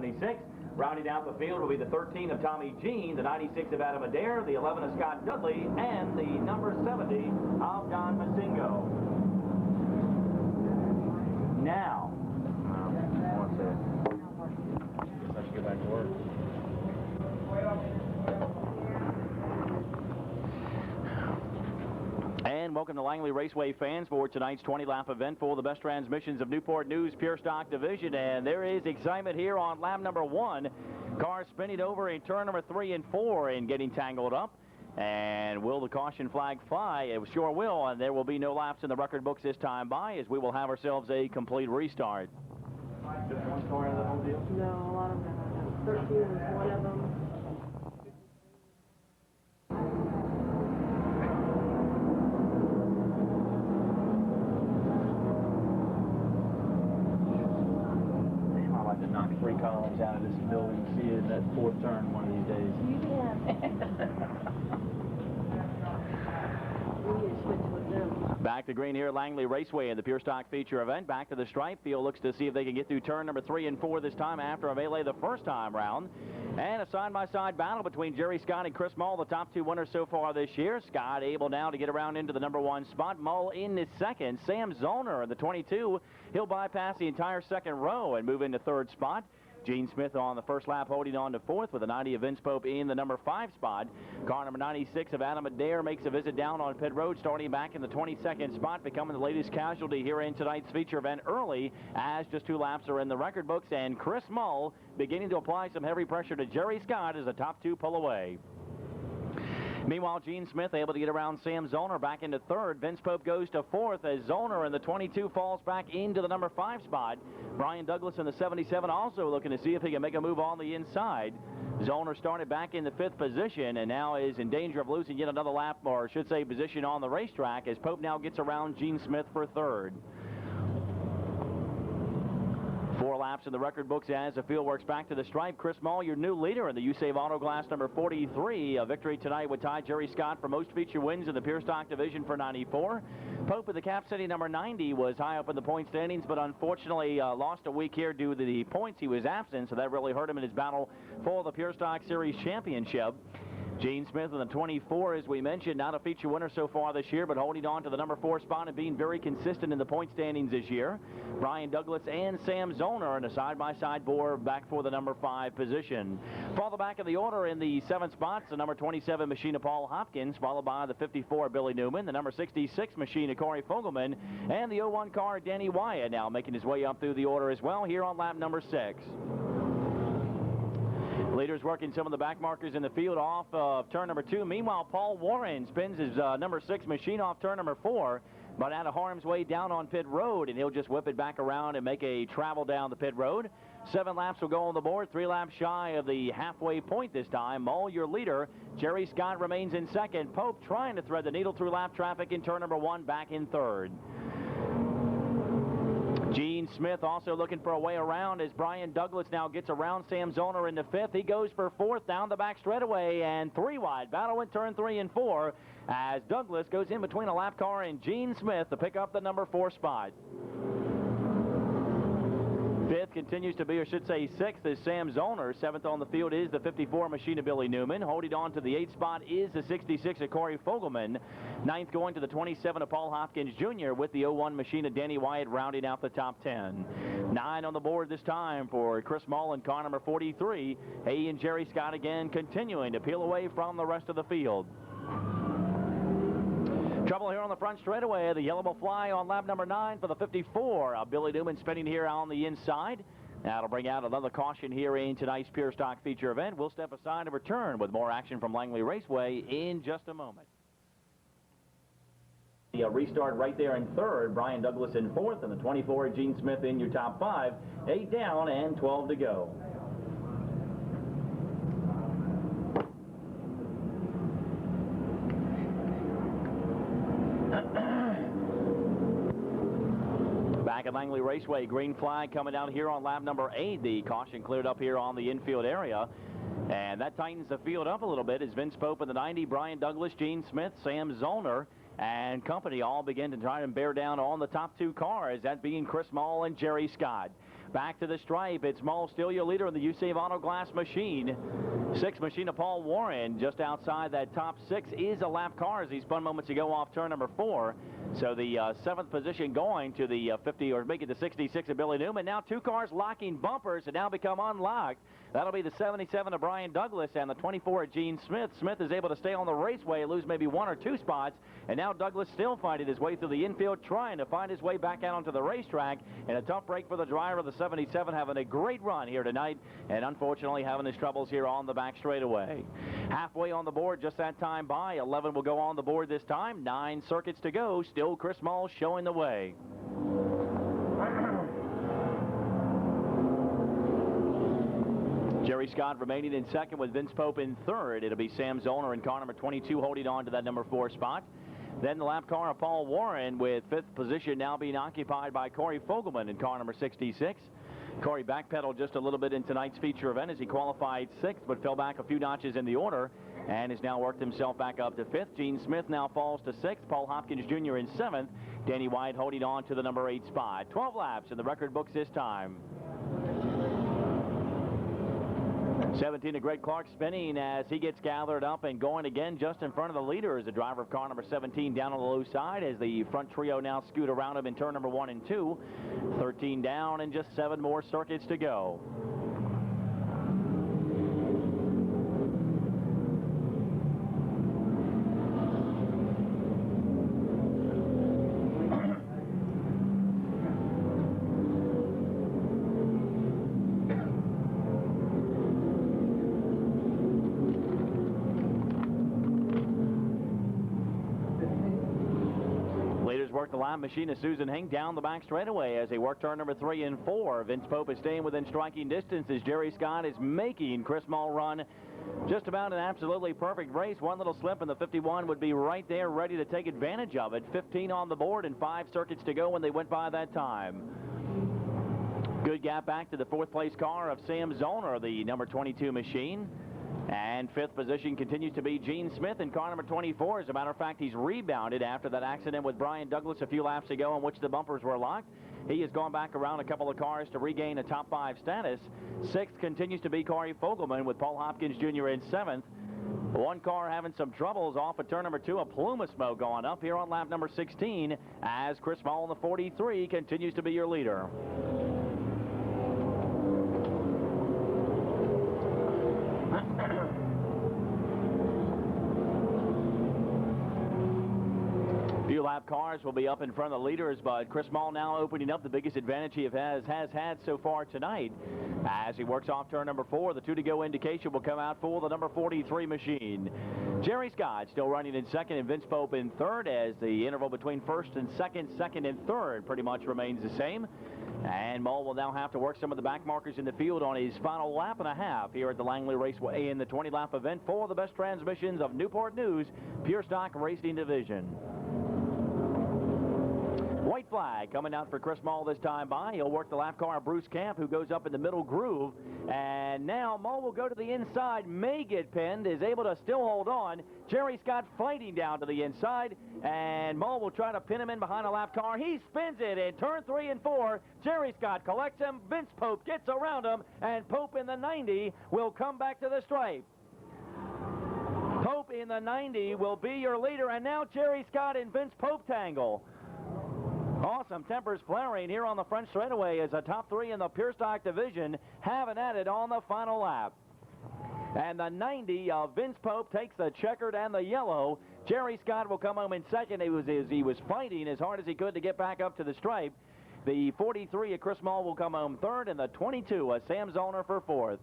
76. Rounding out the field will be the 13 of Tommy Jean, the 96 of Adam Adair, the 11 of Scott Dudley, and the number 70 of Don Masingo. Now, what's that? Guess I should get back to work. And welcome to Langley Raceway fans for tonight's 20-lap event for the best transmissions of Newport News Pure Stock Division. And there is excitement here on lap number 1. Cars spinning over in turn number 3 and 4 and getting tangled up. And will the caution flag fly? It sure will, and there will be no laps in the record books this time by, as we will have ourselves a complete restart. Just one car in the whole deal? No, a lot of them. 13 is one of them. Knock 3 columns out of this building, see it in that 4th turn one of these days. Back to green here at Langley Raceway in the Pure Stock feature event. Back to the stripe. Field looks to see if they can get through turn number 3 and 4 this time after a melee the first time round. And a side-by-side battle between Jerry Scott and Chris Mull, the top 2 winners so far this year. Scott able now to get around into the number 1 spot. Mull in the second. Sam Zollner in the 22. He'll bypass the entire second row and move into 3rd spot. Gene Smith on the first lap holding on to 4th with a 90 of Vince Pope in the number 5 spot. Car number 96 of Adam Adair makes a visit down on pit road, starting back in the 22nd spot, becoming the latest casualty here in tonight's feature event early, as just 2 laps are in the record books. And Chris Mull beginning to apply some heavy pressure to Jerry Scott as the top 2 pull away. Meanwhile, Gene Smith able to get around Sam Zollner back into 3rd. Vince Pope goes to 4th as Zollner in the 22 falls back into the number 5 spot. Brian Douglas in the 77 also looking to see if he can make a move on the inside. Zollner started back in the 5th position and now is in danger of losing yet another lap, or I should say position on the racetrack, as Pope now gets around Gene Smith for 3rd. 4 laps in the record books as the field works back to the stripe. Chris Mull, your new leader in the USAVE Auto Glass number 43. A victory tonight would tie Jerry Scott for most feature wins in the Pure Stock Division for 94. Pope at the Cap City number 90 was high up in the point standings, but unfortunately lost a week here due to the points he was absent, so that really hurt him in his battle for the Pure Stock Series Championship. Gene Smith in the 24, as we mentioned, not a feature winner so far this year, but holding on to the number 4 spot and being very consistent in the point standings this year. Brian Douglas and Sam Zollner in a side-by-side bore back for the number 5 position. Follow back in the order in the 7th spots, the number 27 machine of Paul Hopkins, followed by the 54 Billy Newman, the number 66 machine of Corey Fogelman, and the 01 car Danny Wyatt now making his way up through the order as well here on lap number 6. Leaders working some of the back markers in the field off of turn number 2. Meanwhile, Paul Warren spins his number 6 machine off turn number 4, but out of harm's way down on pit road, and he'll just whip it back around and make a travel down the pit road. 7 laps will go on the board, 3 laps shy of the halfway point this time. Mull, your leader. Jerry Scott remains in 2nd. Pope trying to thread the needle through lap traffic in turn number 1, back in 3rd. Gene Smith also looking for a way around as Brian Douglas now gets around Sam Zollner into 5th. He goes for 4th down the back straightaway and 3 wide. Battle in turn 3 and 4 as Douglas goes in between a lap car and Gene Smith to pick up the number 4 spot. 5th continues to be, or should say 6th, is Sam Zollner. 7th on the field is the 54 machine of Billy Newman. Holding on to the 8th spot is the 66 of Corey Fogelman. 9th going to the 27 of Paul Hopkins Jr. with the 01 machine of Danny Wyatt rounding out the top 10. 9 on the board this time for Chris Mull and car number 43. He and Jerry Scott again continuing to peel away from the rest of the field. Trouble here on the front straightaway. The yellow will fly on lap number 9 for the 54. Billy Newman spinning here on the inside. That'll bring out another caution here in tonight's Pure Stock feature event. We'll step aside and return with more action from Langley Raceway in just a moment. The restart right there in 3rd. Brian Douglas in 4th, and the 24 Gene Smith in your top 5. 8 down and 12 to go. Back at Langley Raceway, green flag coming down here on lap number 8. The caution cleared up here on the infield area. And that tightens the field up a little bit as Vince Pope in the 90, Brian Douglas, Gene Smith, Sam Zollner, and company all begin to try and bear down on the top 2 cars, that being Chris Mull and Jerry Scott. Back to the stripe. It's Mull still your leader in the USAVE Auto Glass Machine. 6 machine of Paul Warren just outside that top 6 is a lap car as he spun moments ago off turn number 4. So the 7th position going to the 50 or make it the 66 of Billy Newman. Now 2 cars locking bumpers and now become unlocked. That'll be the 77 of Brian Douglas and the 24 of Gene Smith. Smith is able to stay on the raceway, lose maybe 1 or 2 spots, and now Douglas still fighting his way through the infield, trying to find his way back out onto the racetrack. And a tough break for the driver of the 77, having a great run here tonight, and unfortunately having his troubles here on the back straightaway. Halfway on the board, just that time by. 11 will go on the board this time. 9 circuits to go. Still Chris Mull showing the way. Jerry Scott remaining in second with Vince Pope in third. It'll be Sam Zollner in car number 22 holding on to that number 4 spot. Then the lap car of Paul Warren with 5th position now being occupied by Corey Fogelman in car number 66. Corey backpedaled just a little bit in tonight's feature event as he qualified 6th but fell back a few notches in the order and has now worked himself back up to 5th. Gene Smith now falls to 6th. Paul Hopkins Jr. in 7th. Danny White holding on to the number 8 spot. 12 laps in the record books this time. 17 to Greg Clark spinning as he gets gathered up and going again just in front of the leader as the driver of car number 17 down on the low side as the front trio now scoot around him in turn number 1 and 2. 13 down and just 7 more circuits to go. Work the line machine of Susan Hink down the back straightaway as they work turn number 3 and 4. Vince Pope is staying within striking distance as Jerry Scott is making Chris Mull run just about an absolutely perfect race. 1 little slip and the 51 would be right there ready to take advantage of it. 15 on the board and 5 circuits to go when they went by that time. Good gap back to the 4th place car of Sam Zollner, the number 22 machine. And 5th position continues to be Gene Smith in car number 24. As a matter of fact, he's rebounded after that accident with Brian Douglas a few laps ago in which the bumpers were locked. He has gone back around a couple of cars to regain a top 5 status. 6th continues to be Corey Fogelman with Paul Hopkins Jr. in 7th. 1 car having some troubles off of turn number 2, a plume of smoke going up here on lap number 16 as Chris Mull in the 43 continues to be your leader. Few lap cars will be up in front of the leaders, but Chris Mull now opening up the biggest advantage he has had so far tonight. As he works off turn number 4, the 2 to go indication will come out for the number 43 machine. Jerry Scott still running in 2nd and Vince Pope in 3rd as the interval between 1st and 2nd, 2nd and 3rd pretty much remains the same. And Mull will now have to work some of the back markers in the field on his final lap and a half here at the Langley Raceway in the 20-lap event for the best transmissions of Newport News Pure Stock Racing Division. White flag coming out for Chris Mull this time by. He'll work the lap car of Bruce Camp, who goes up in the middle groove. And now Mull will go to the inside, may get pinned, is able to still hold on. Jerry Scott fighting down to the inside, and Mull will try to pin him in behind a lap car. He spins it in turn 3 and 4. Jerry Scott collects him. Vince Pope gets around him, and Pope in the 90 will come back to the stripe. Pope in the 90 will be your leader, and now Jerry Scott and Vince Pope tangle. Awesome tempers flaring here on the front straightaway as the top 3 in the Pure Stock division haven't added on the final lap. And the 90 of Vince Pope takes the checkered and the yellow. Jerry Scott will come home in 2nd. He was fighting as hard as he could to get back up to the stripe. The 43 of Chris Mull will come home 3rd, and the 22 of Sam Zollner for 4th.